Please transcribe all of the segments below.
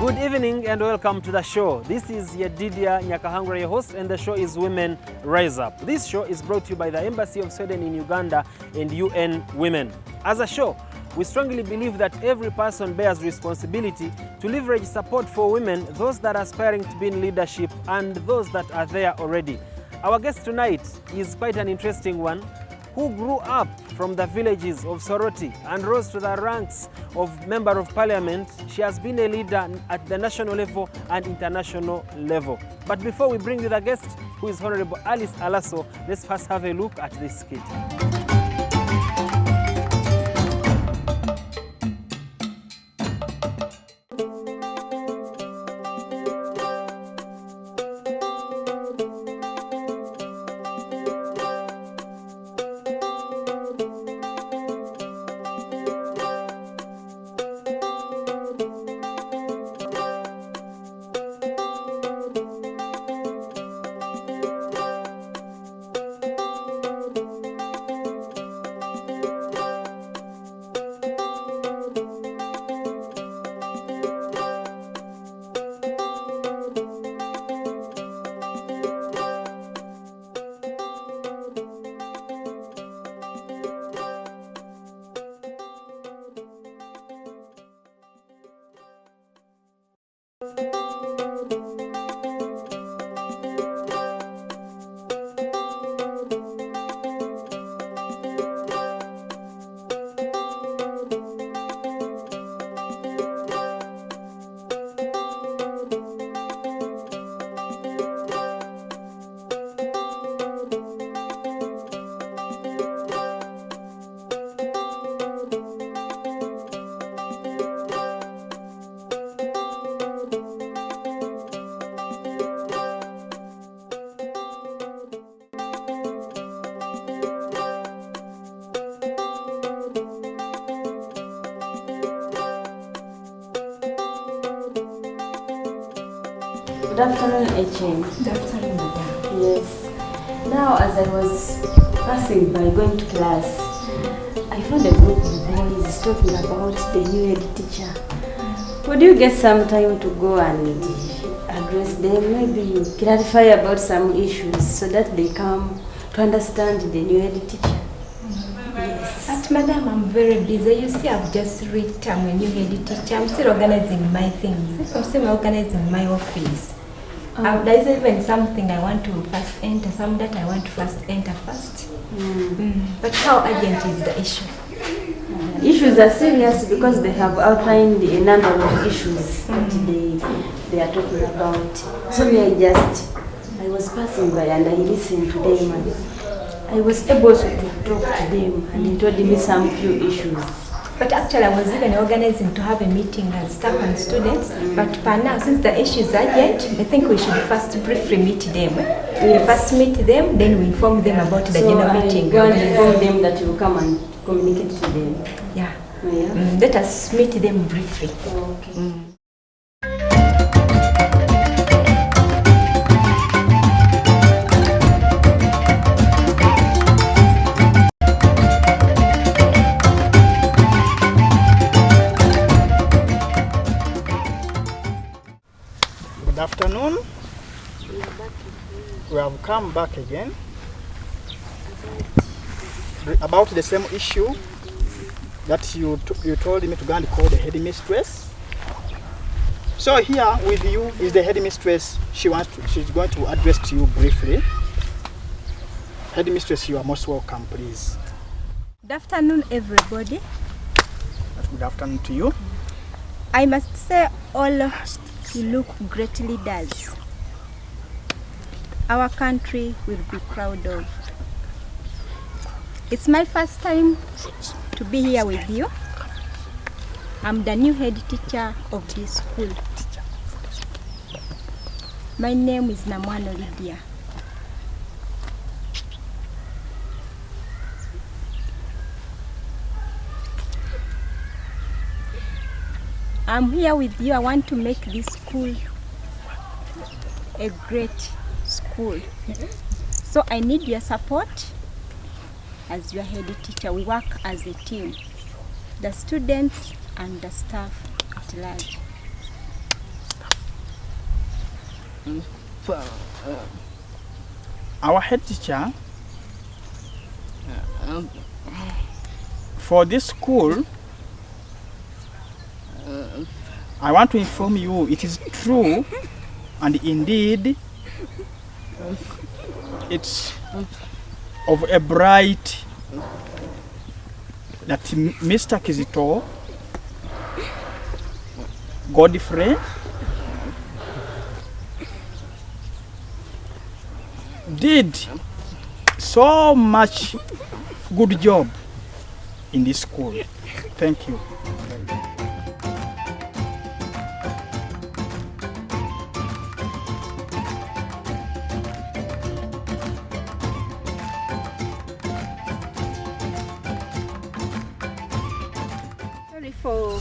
Good evening and welcome to the show. This is Yedidia Nyakahangura, your host, and the show is Women Rise Up. This show is brought to you by the Embassy of Sweden in Uganda and UN Women. As a show, we strongly believe that every person bears responsibility to leverage support for women, those that are aspiring to be in leadership and those that are there already. Our guest tonight is quite an interesting one, who grew up from the villages of Soroti and rose to the ranks of Member of Parliament. She has been a leader at the national level and international level. But before we bring you the guest, who is Honorable Alice Alaso, let's first have a look at this skit. Good afternoon, HM. Good afternoon, madam. Yes. Now, as I was passing by going to class, I found a group of boys talking about the new head teacher. Would you get some time to go and address them? Maybe clarify about some issues so that they come to understand the new head teacher? Yes. But madam, I'm very busy. You see, I've just reached a new head teacher. I'm still organizing my things. I'm still organizing my office. There's even something I want to first enter, some that I want to first enter first. But how urgent is the issue? Issues are serious because they have outlined a number of issues that they are talking about. So I was passing by and I listened to them and I was able to talk to them and they told me some few issues. But actually I was even organizing to have a meeting as staff and students, but per now, since the issue is urgent, I think we should first briefly meet them. Yes. We first meet them, then we inform them about the general meeting. So I want to inform them that you come and communicate to them. Yeah. Yeah. Let us meet them briefly. Okay. Good afternoon. We have come back again about the same issue that you told me to go and call the headmistress. So here with you is the headmistress. She's going to address to you briefly. Headmistress, you are most welcome, please. Good afternoon, everybody. Good afternoon to you. I must say all you look great leaders. Our country will be proud of. It's my first time to be here with you. I'm the new head teacher of this school. My name is Namwano Lydia. I'm here with you. I want to make this school a great school. So I need your support as your head teacher. We work as a team, the students and the staff at large. Our head teacher for this school, I want to inform you it is true and indeed it's of a bright that Mr. Kizito Godfrey did so much good job in this school. Thank you. Sorry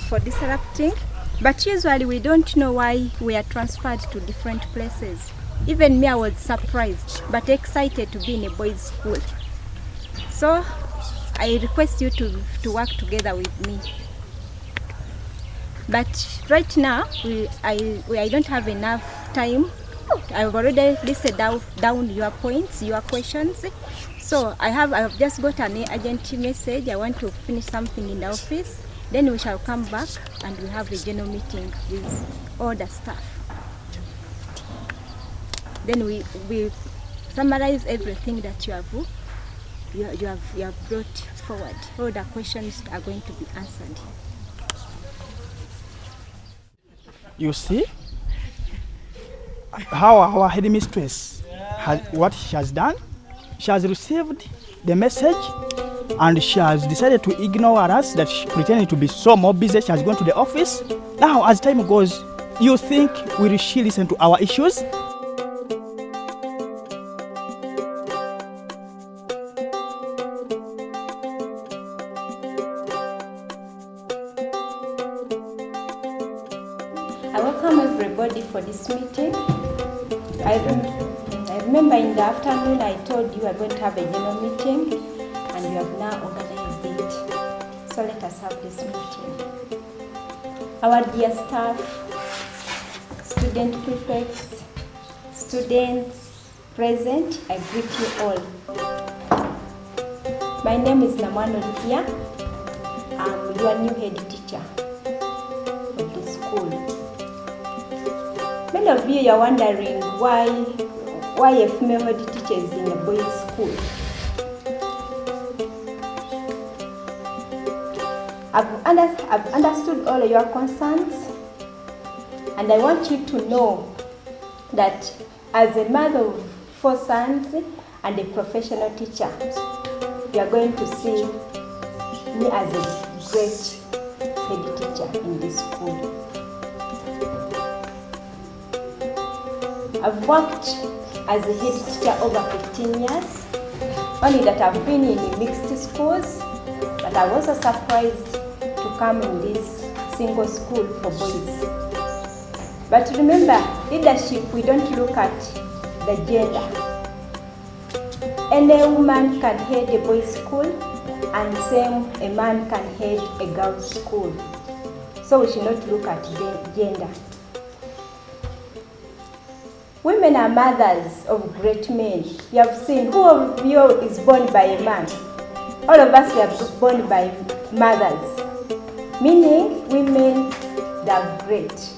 for disrupting, but usually we don't know why we are transferred to different places. Even me, I was surprised but excited to be in a boys' school. So I request you to work together with me. But right now, I don't have enough time. I've already listed down your points, your questions. So I've just got an urgent message. I want to finish something in the office. Then we shall come back and we have a general meeting with all the staff. Then we summarize everything that you have brought forward. All the questions are going to be answered. You see how our headmistress what she has done? She has received the message and she has decided to ignore us, that she pretended to be so more busy. She has gone to the office. Now as time goes, you think will she listen to our issues? I welcome everybody for this meeting. I remember in the afternoon I told you we are going to have a general meeting, and you have now organized it. So let us have this meeting. Our dear staff, student prefects, students present, I greet you all. My name is Namwano Lukia. I'm your new head teacher of the school. Many of you are wondering why a female head teacher is in a boys' school. I've understood all your concerns, and I want you to know that as a mother of 4 sons and a professional teacher, you are going to see me as a great head teacher in this school. I've worked as a head teacher over 15 years, only that I've been in mixed schools, but I was also surprised to come in this single school for boys. But remember, leadership, we don't look at the gender. Any woman can head a boys' school, and same a man can head a girls' school. So we should not look at gender. Women are mothers of great men. You have seen, who of you is born by a man? All of us are born by mothers. Meaning, women, they are great.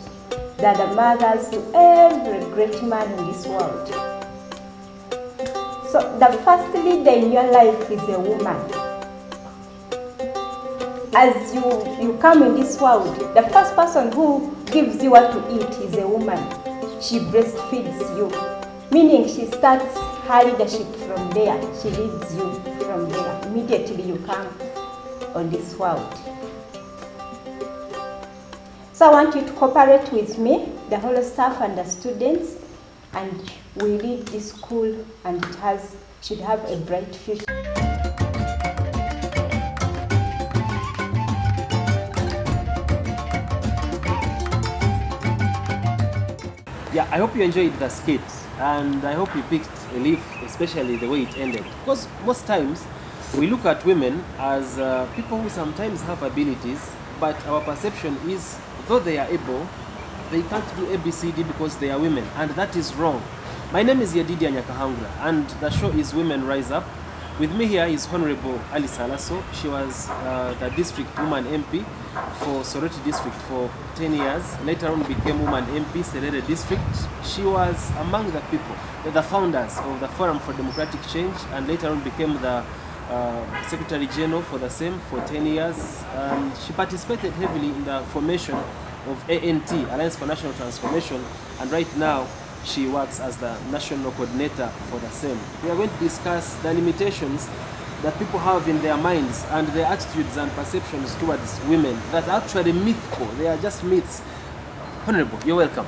They are the mothers to every great man in this world. So the first leader in your life is a woman. As you come in this world, the first person who gives you what to eat is a woman. She breastfeeds you, meaning she starts her leadership from there. She leads you from there. Immediately you come on this world. So I want you to cooperate with me, the whole staff and the students, and we lead this school, and it should have a bright future. Yeah, I hope you enjoyed the skit, and I hope you picked a leaf, especially the way it ended. Because most times we look at women as people who sometimes have abilities, but our perception is, though they are able, they can't do ABCD because they are women, and that is wrong. My name is Yedidia Nyakahangura, and the show is Women Rise Up. With me here is Honorable Alaso. She was the district woman MP for Soroti district for 10 years. Later on became woman MP, Serere district. She was among the people, the founders of the Forum for Democratic Change, and later on became the Secretary General for the same for 10 years. She participated heavily in the formation of ANT, Alliance for National Transformation, and right now she works as the national coordinator for the same. We are going to discuss the limitations that people have in their minds and their attitudes and perceptions towards women that are actually mythical. They are just myths. Honorable, you're welcome.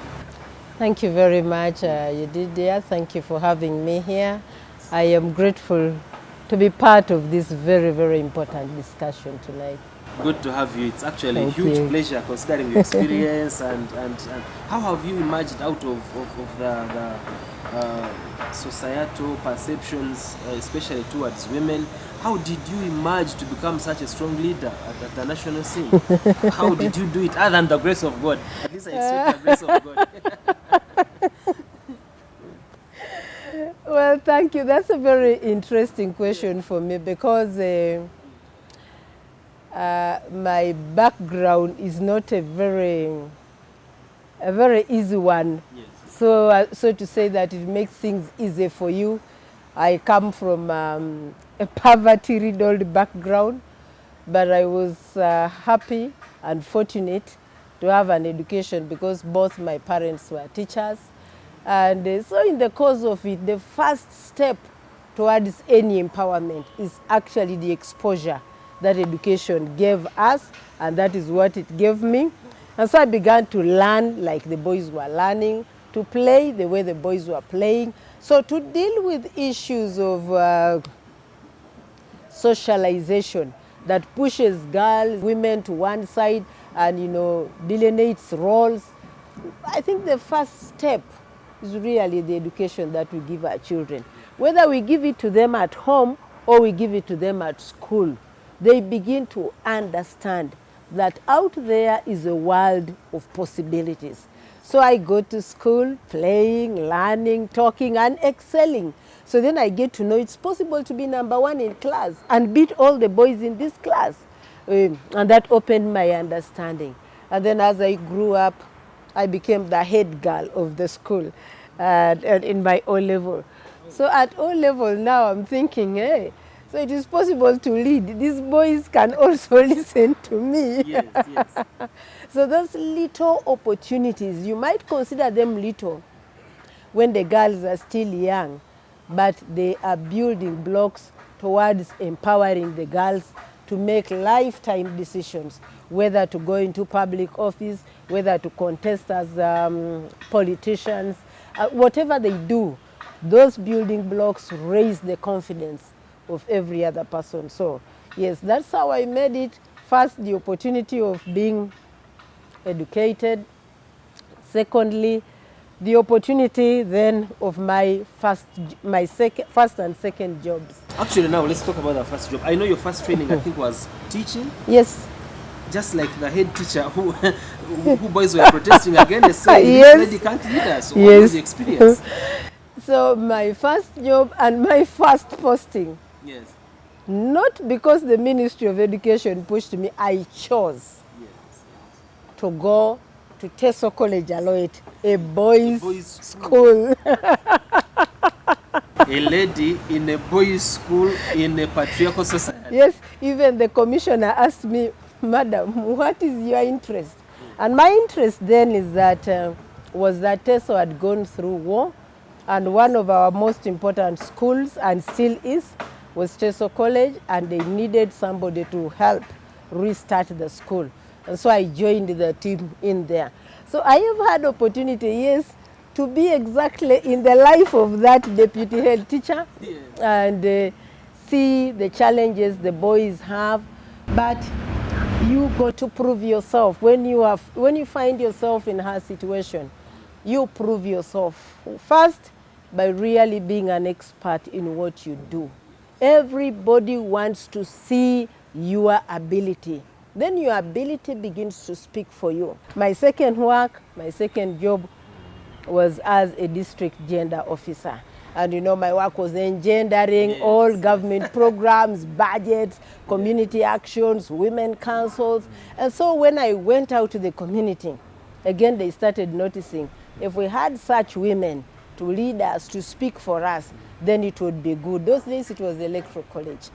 Thank you very much, Yedidia. Thank you for having me here. I am grateful to be part of this very, very important discussion tonight. Good to have you. It's actually Thank a huge you. pleasure considering your experience and how have you emerged out of the societal perceptions, especially towards women. How did you emerge to become such a strong leader at the national scene? How did you do it other than the grace of God? At least I expect the grace of God. Well, thank you. That's a very interesting question for me because my background is not a very easy one. Yes. So to say that it makes things easy for you. I come from a poverty-riddled background, but I was happy and fortunate to have an education because both my parents were teachers. And so in the course of it, the first step towards any empowerment is actually the exposure that education gave us, and that is what it gave me. And so I began to learn like the boys were learning, to play the way the boys were playing. So to deal with issues of socialization that pushes girls, women to one side and, delineates roles, I think the first step is really the education that we give our children. Whether we give it to them at home or we give it to them at school, they begin to understand that out there is a world of possibilities. So I go to school playing, learning, talking, and excelling. So then I get to know it's possible to be number one in class and beat all the boys in this class. And that opened my understanding. And then as I grew up, I became the head girl of the school and in my O level. So at O level now I'm thinking, hey, so it is possible to lead. These boys can also listen to me. Yes, yes. So those little opportunities, you might consider them little when the girls are still young, but they are building blocks towards empowering the girls to make lifetime decisions, whether to go into public office, whether to contest as politicians, whatever they do, those building blocks raise the confidence of every other person. So yes, that's how I made it. First, the opportunity of being educated. Secondly, the opportunity then of my first and second jobs. Actually, now let's talk about the first job. I know your first training, I think, was teaching. Yes. Just like the head teacher who boys were protesting against, saying Yes. this lady can't lead us. So Yes. what was the experience? So my first job and my first posting, Yes. not because the Ministry of Education pushed me, I chose Yes. to go to Teso College Aloit, a boys' boys' school. A lady in a boys' school in a patriarchal society. Yes, even the commissioner asked me, Madam, what is your interest? And my interest then is that was that Teso had gone through war, and one of our most important schools, and still is, was Teso College, and they needed somebody to help restart the school. And so I joined the team in there. So I have had opportunity, yes, to be exactly in the life of that deputy head teacher. Yes. And see the challenges the boys have, but you got to prove yourself. When you find yourself in her situation, you prove yourself first by really being an expert in what you do. Everybody wants to see your ability, then your ability begins to speak for you. My second job was as a district gender officer. And you know, my work was engendering all government programs, budgets, community actions, women councils. And so when I went out to the community, again, they started noticing if we had such women to lead us, to speak for us, then it would be good. Those days it was the Electoral College.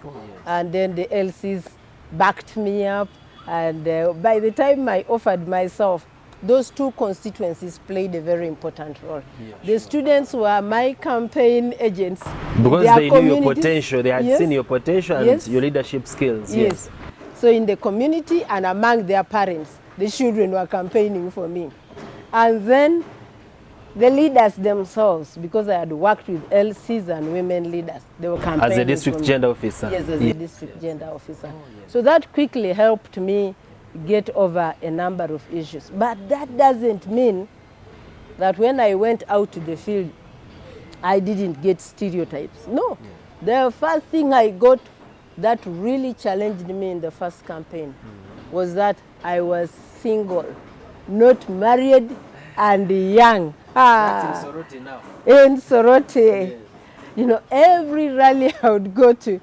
And then the LCs backed me up. And by the time I offered myself, those two constituencies played a very important role. The students were my campaign agents. Because they knew your potential, they had seen your potential and your leadership skills. Yes. So in the community and among their parents, the children were campaigning for me. And then the leaders themselves, because I had worked with LCs and women leaders, they were campaigning as a district gender officer. Yes, as a district gender officer. So that quickly helped me get over a number of issues. But that doesn't mean that when I went out to the field, I didn't get stereotypes. No. The first thing I got that really challenged me in the first campaign was that I was single, not married, and young. That's in Soroti now. In Soroti. You know, every rally I would go to,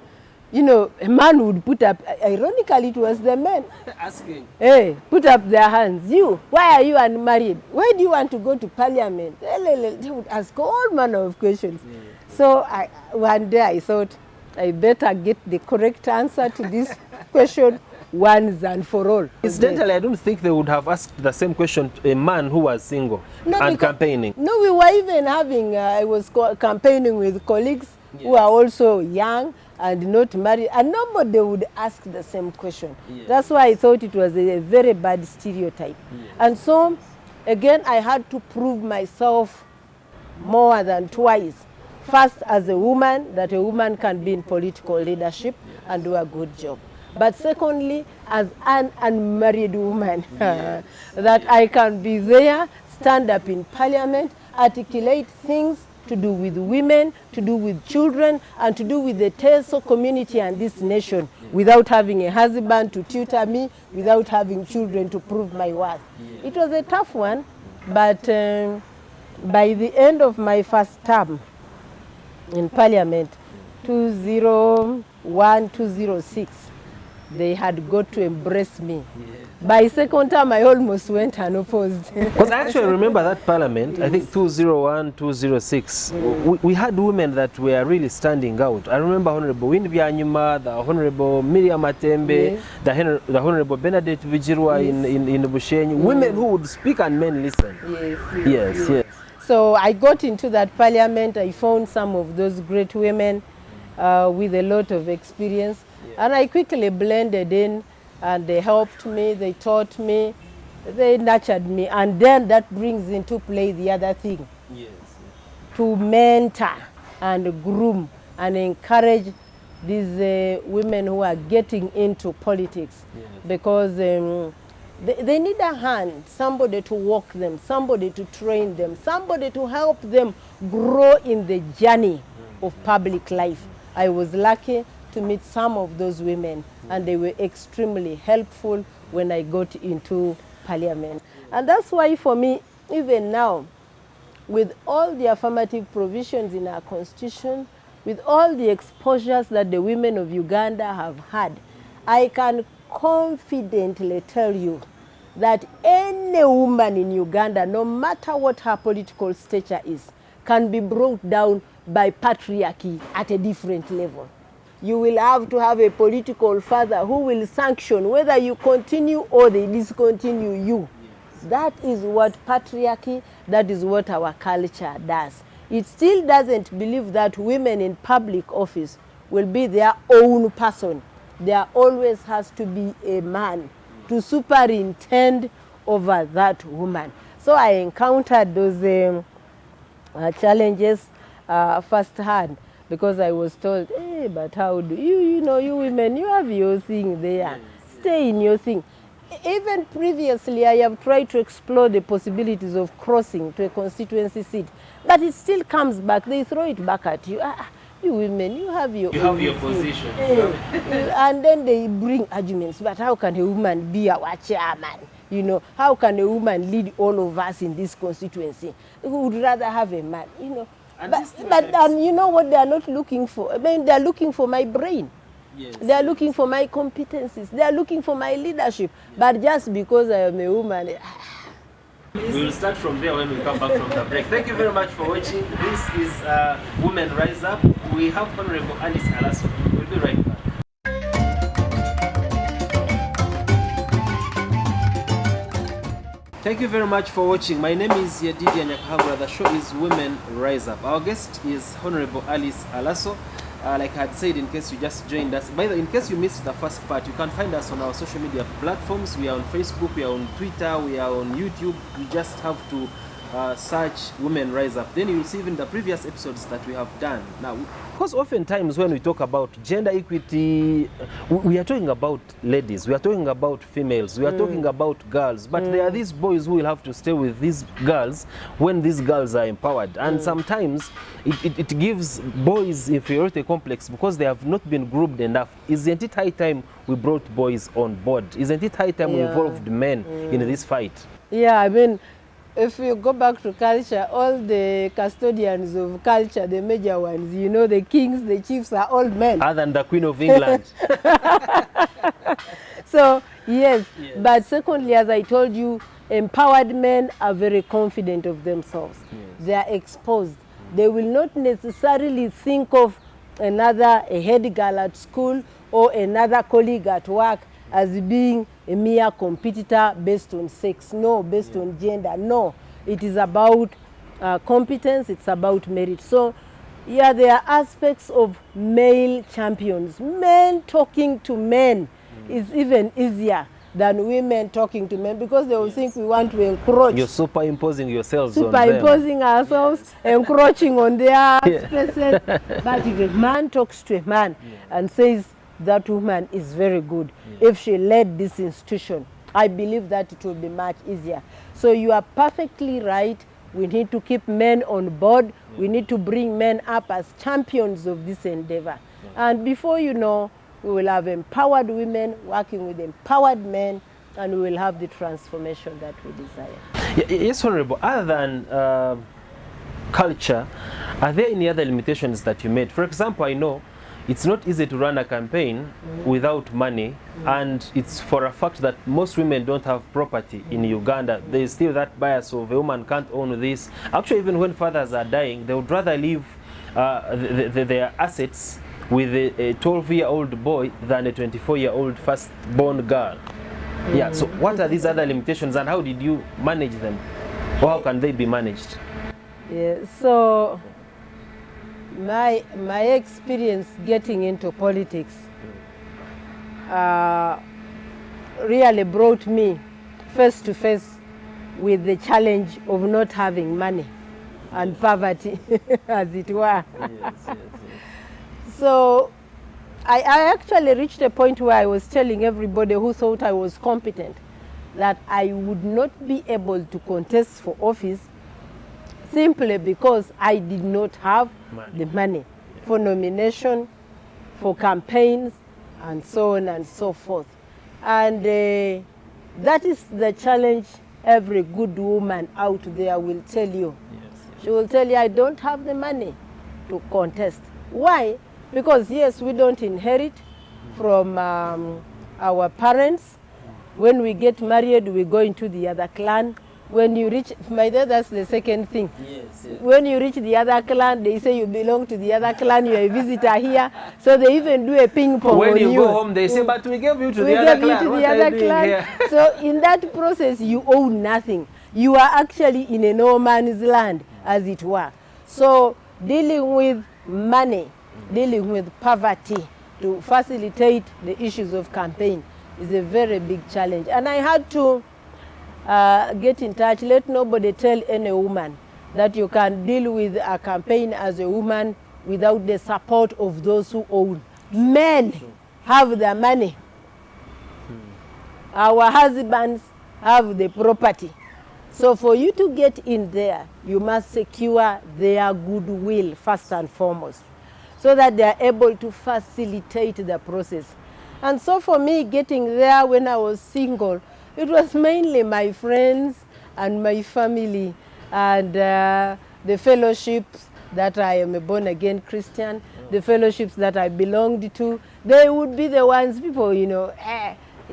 you know, a man would put up, ironically it was the men. Asking. Hey, put up their hands. You, why are you unmarried? Why do you want to go to parliament? They would ask all manner of questions. So one day I thought, I better get the correct answer to this question once and for all. Incidentally, I don't think they would have asked the same question to a man who was single and campaigning. No, we were even having, I was campaigning with colleagues who are also young and not married, and nobody would ask the same question. That's why I thought it was a very bad stereotype. And so, again, I had to prove myself more than twice. First, as a woman, that a woman can be in political leadership and do a good job. But secondly, as an unmarried woman, that I can be there, stand up in parliament, articulate things to do with women, to do with children, and to do with the Teso community and this nation without having a husband to tutor me, without having children to prove my worth. It was a tough one, but by the end of my first term in parliament, 2001, 2006, they had got to embrace me. By second time, I almost went unopposed. Because I actually remember that parliament, I think 2001, 2006, we had women that were really standing out. I remember Honorable Winnie Byanyuma, the Honorable Miriam Matembe, the Honorable Benedict Vigirwa in Bushenyi, women who would speak and men listen. Yes. So I got into that parliament, I found some of those great women with a lot of experience. And I quickly blended in, and they helped me, they taught me, they nurtured me. And then that brings into play the other thing. To mentor and groom and encourage these women who are getting into politics. Because they need a hand, somebody to walk them, somebody to train them, somebody to help them grow in the journey of public life. I was lucky to meet some of those women, and they were extremely helpful when I got into parliament. And that's why for me, even now, with all the affirmative provisions in our constitution, with all the exposures that the women of Uganda have had, I can confidently tell you that any woman in Uganda, no matter what her political stature is, can be brought down by patriarchy at a different level. You will have to have a political father who will sanction whether you continue or they discontinue you. That is what patriarchy, that is what our culture does. It still doesn't believe that women in public office will be their own person. There always has to be a man to superintend over that woman. So I encountered those challenges firsthand. Because I was told, hey, but how do you know, you women, you have your thing there. Stay in your thing. Even previously, I have tried to explore the possibilities of crossing to a constituency seat. But it still comes back. They throw it back at you. You women, you have your You have your position. And then they bring arguments. But how can a woman be our chairman? You know, how can a woman lead all of us in this constituency? We would rather have a man, you know. And But you know what they are not looking for? I mean, they are looking for my brain. Yes, They are looking for my competencies. They are looking for my leadership. But just because I am a woman, we will start from there when we come back from the break. Thank you very much for watching. This is Women Rise Up. We have Honorable Alice Alaso. We'll be right back. Thank you very much for watching. My name is Yedidia Nyakahagura. The show is Women Rise Up. Our guest is Honorable Alice Alaso. Like I had said, in case you just joined us, by the way, in case you missed the first part, you can find us on our social media platforms. We are on Facebook, we are on Twitter, we are on YouTube. You just have to search Women Rise Up. Then you will see even the previous episodes that we have done. Now, because oftentimes when we talk about gender equity, we are talking about ladies, we are talking about females, we are talking about girls, but there are these boys who will have to stay with these girls when these girls are empowered. And sometimes it gives boys inferiority complex because they have not been grouped enough. Isn't it high time we brought boys on board? Isn't it high time we involved men in this fight? yeah, I mean, if you go back to culture, all the custodians of culture, the major ones, you know, the kings, the chiefs are all men. Other than the Queen of England. So, yes. But secondly, as I told you, empowered men are very confident of themselves. They are exposed. They will not necessarily think of a head girl at school or another colleague at work as being a mere competitor based on sex. No, based on gender. No, it is about competence. It's about merit. So, yeah, there are aspects of male champions. Men talking to men is even easier than women talking to men because they will think we want to encroach. You're superimposing yourselves on them. Superimposing ourselves, encroaching on their spaces. But if a man talks to a man and says, that woman is very good. If she led this institution, I believe that it will be much easier. So you are perfectly right. We need to keep men on board. We need to bring men up as champions of this endeavor. And before you know, we will have empowered women working with empowered men, and we will have the transformation that we desire. Yes, Honorable. Other than culture, are there any other limitations that you made? For example, I know it's not easy to run a campaign without money, and it's for a fact that most women don't have property in Uganda. There is still that bias of a woman can't own this. Actually, even when fathers are dying, they would rather leave their assets with a 12-year-old boy than a 24-year-old first-born girl. Yeah, so what are these other limitations and how did you manage them? Or how can they be managed? Yeah, so my experience getting into politics really brought me face to face with the challenge of not having money and poverty, as it were. So I actually reached a point where I was telling everybody who thought I was competent that I would not be able to contest for office simply because I did not have the money for nomination, for campaigns, and so on and so forth. And that is the challenge every good woman out there will tell you. She will tell you, I don't have the money to contest. Why? Because yes, we don't inherit from our parents. When we get married, we go into the other clan. When you reach, that's the second thing. When you reach the other clan, they say you belong to the other clan, you're a visitor here. So they even do a ping pong when on you go home, they say, but we gave you to we the other gave you clan. to What the are you other doing clan. here? So in that process, you own nothing. You are actually in a no man's land, as it were. So dealing with money, dealing with poverty to facilitate the issues of campaign is a very big challenge. And I had to get in touch. Let nobody tell any woman that you can deal with a campaign as a woman without the support of those who own. Men have the money. Our husbands have the property. So for you to get in there, you must secure their goodwill first and foremost. so that they are able to facilitate the process. And so for me, getting there when I was single, it was mainly my friends and my family and the fellowships that I am a born-again Christian, the fellowships that I belonged to. They would be the ones, people, you know,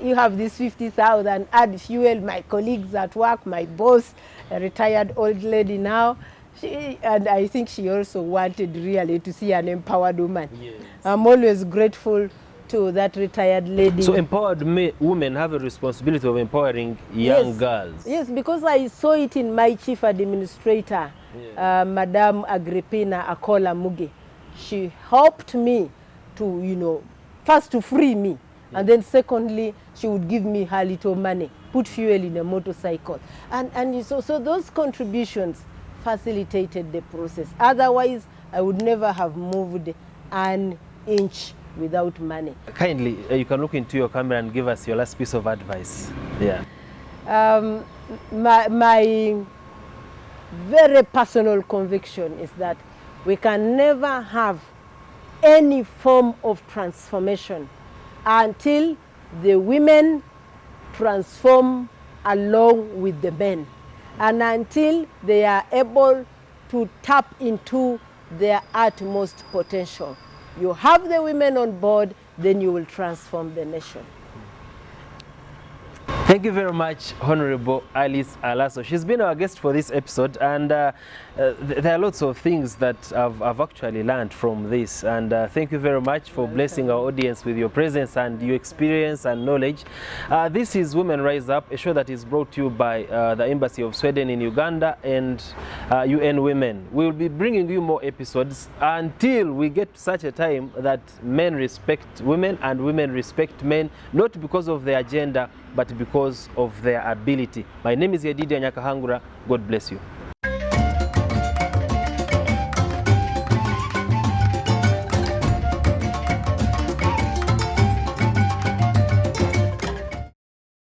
you have this 50,000, add fuel. My colleagues at work, my boss, a retired old lady now, and I think she also wanted really to see an empowered woman. Yes. I'm always grateful to that retired lady. So empowered women have a responsibility of empowering young girls. Yes, because I saw it in my chief administrator, Madame Agrippina Akola Muge. She helped me to, you know, first to free me, and then secondly, she would give me her little money, put fuel in a motorcycle. And so those contributions facilitated the process. Otherwise, I would never have moved an inch without money. Kindly, you can look into your camera and give us your last piece of advice. Yeah. My very personal conviction is that we can never have any form of transformation until the women transform along with the men, and until they are able to tap into their utmost potential. You have the women on board, then you will transform the nation. Thank you very much, Honorable Alice Alaso. She's been our guest for this episode, and there are lots of things that I've actually learned from this. And thank you very much for blessing our audience with your presence and your experience and knowledge. This is Women Rise Up, a show that is brought to you by the Embassy of Sweden in Uganda and UN Women. We will be bringing you more episodes until we get to such a time that men respect women and women respect men, not because of their gender, but because of their ability. My name is Yedidia Nyakahangura. God bless you.